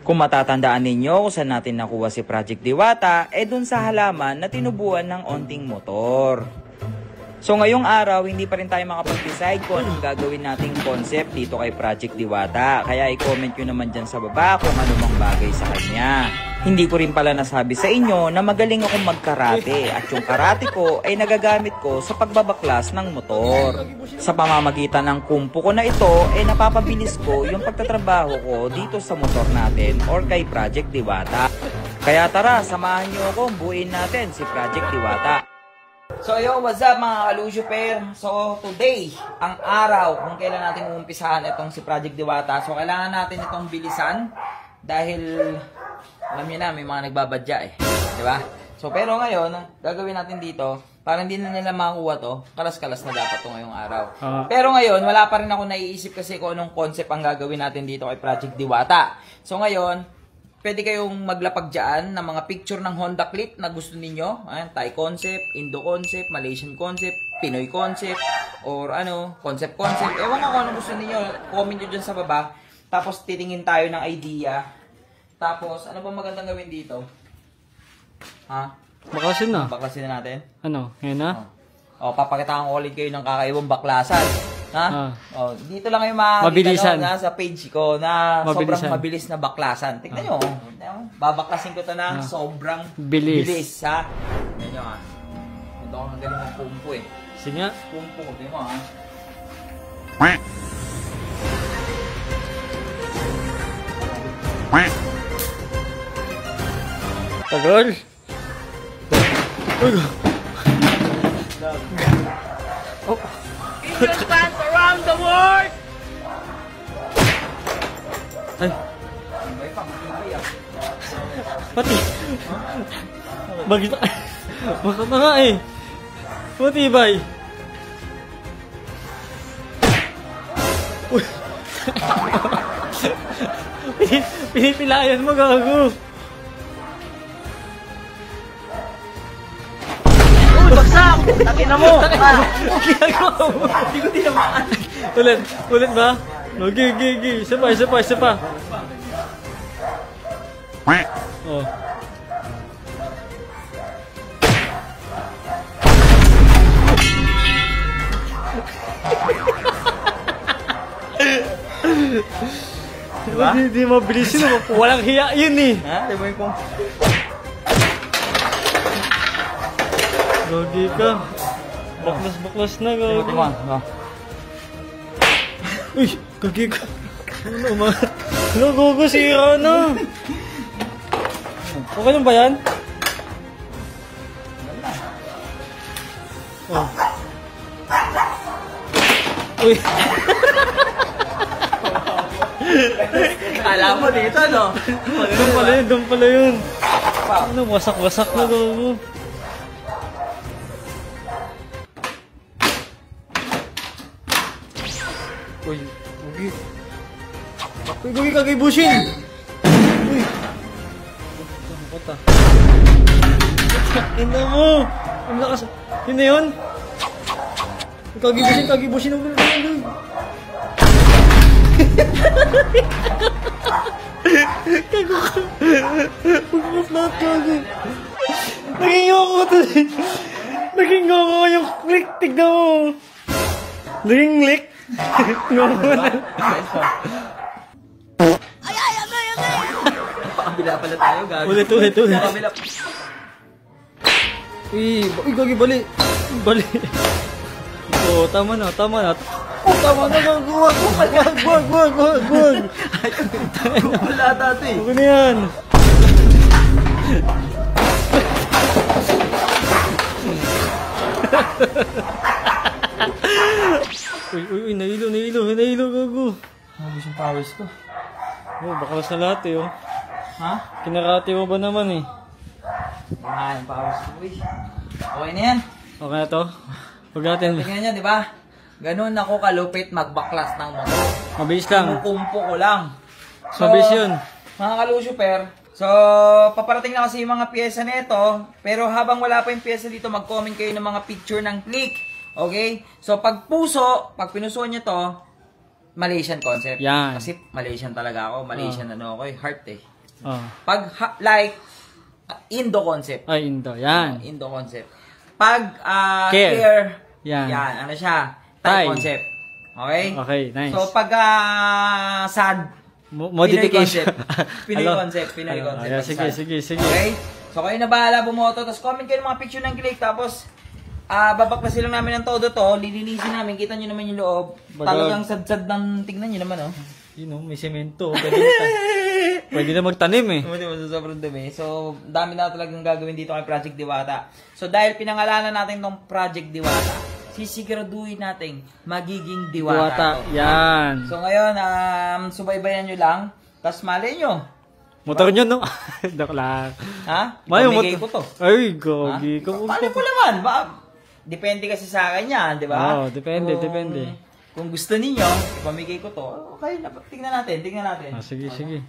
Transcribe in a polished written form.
Kung matatandaan ninyo kung saan natin nakuha si Project Diwata, dun sa halaman na tinubuan ng onting motor. So ngayong araw, hindi pa rin tayo makapag-decide kung anong gagawin nating concept dito kay Project Diwata. Kaya i-comment nyo naman dyan sa baba kung ano mang bagay sa kanya. Hindi ko rin pala nasabi sa inyo na magaling akong magkarate at yung karate ko ay nagagamit ko sa pagbabaklas ng motor. Sa pamamagitan ng kumpo ko na ito ay napapabilis ko yung pagtatrabaho ko dito sa motor natin or kay Project Diwata. Kaya tara, samahan nyo ako, buuin natin si Project Diwata. So yo, what's up mga ka-Lucifer? So today, ang araw kung kailan natin uumpisahan itong si Project Diwata. So kailangan natin itong bilisan dahil alam niyo na may mga nagbabadya di ba? So pero ngayon, gagawin natin dito para hindi na nila makuha to. Kalas-kalas na dapat to ngayong araw. Pero ngayon, wala pa rin ako naiisip kasi kung anong concept ang gagawin natin dito kay Project Diwata. So ngayon, pwede kayong maglapag dyan ng mga picture ng Honda Click na gusto ninyo. Ayan, Thai concept, Indo concept, Malaysian concept, Pinoy concept, or ano, concept. Ewan ko kung ano gusto ninyo. Comment nyo dyan sa baba. Tapos titingin tayo ng idea. Tapos, ano ba magandang gawin dito? Ha? Baklasin na. Baklasin na natin? Ano? Ngayon na? Papakitaan ko ulit kayo ng kakaibang baklasan. Ha? Dito lang kayo mabilisan. No, sa page ko na mabilisan. Sobrang mabilis na baklasan. Tignan nyo. Babaklasin ko ito na sobrang bilis. Ha? Tignan nyo ha. Ito ang galing ng pumpo Sige nga. Pumpo. Tignan mo ha. Tagal. Indian fans around the world! Ay. Pati. Bakit? Bakit na nga Matibay. Uy. Pinipilayan mo, gago. Uy, bagsak! Takin na mo! Hindi ko tinamaan. Ulit ba? Okay. Isa pa. Oh. Diba? Hindi mabilis yun. Walang hiya yun Ha? Diba yung Gagi ka. Baklas na, gagi. Uy, gagi ka. Ano ma? Ano, gogo, sira na. Okay lang ba yan? Oh. Uy. Kala mo dito, no? Doon pala yun. Ano, wasak na, gogo. Uy, Ugi. Uy, kagibushin! Uy! Kata. Ina mo! Ang lakas. Yun na yun? Kagibushin. Kago ka. Pagpas lahat, kago. Naging ako tuloy. Naging ako yung click. Tignan mo. Naging click. Pakabila pala tayo, gago. Ulit. Pakabila. Uy, gagi, bali. Oh, tama na. Oh, tama na, gago. Wag. Wala dati. Huwag na yan. Uy, nahilo, gago. Habis yung powers ko. Oh, baklas na lahat oh. Ha? Kinarate mo ba naman Yung powers ko, Okay na yan. Okay na to? Huwag natin. Tingnan nyo, di ba? Ganun ako kalupit magbaklas ng motor. Mabilis lang. Kumukumpo ko lang. Mabilis yun. Mga ka-Lucifer, so paparating na kasi yung mga pyesa nito. Pero habang wala pa yung pyesa dito, mag-comment kayo ng mga picture ng click. Okay? So pag pinuso nyo to, Malaysian concept. Yan. Kasi Malaysian talaga ako. Malaysian heart Oh. Pag like Indo concept. Ay, Indo. Yan. Indo concept. Pag Care. care, Yan. yan, ano siya? Thai. Thai concept. Okay? Okay, nice. So pag sad, Modification. Pinoy Alo. concept, Pinoy Alo, concept. ayan, pag sige, sad. sige, sige. Okay? So kayo na bahala bumoto, tapos comment kayo ng mga picture ng click, tapos babaklasin lang namin ng todo to, lilinisin namin, kita nyo naman yung loob. Baga- Talagang sad-sad ng tingnan nyo naman, oh. You know, may semento. Pwede na magtanim eh. Hindi mo sobrang dumi. So, dami na talagang gagawin dito kay Project Diwata. So, dahil pinangalanan natin tong Project Diwata, sisiguraduhin natin magiging Diwata. to. Yan. So, ngayon, subaybayan nyo lang. Tapos, malay nyo. Motor nyo, no? Dok lang. Ha? Mayo, Ipamigay ko to. Ay, Ha? gogi. Malay mo naman. Depende kasi sa akin yan, di ba? Oo, depende, depende. Kung gusto ninyo, ipamigay ko to. Okay, tingnan natin. Ah, sige, sige.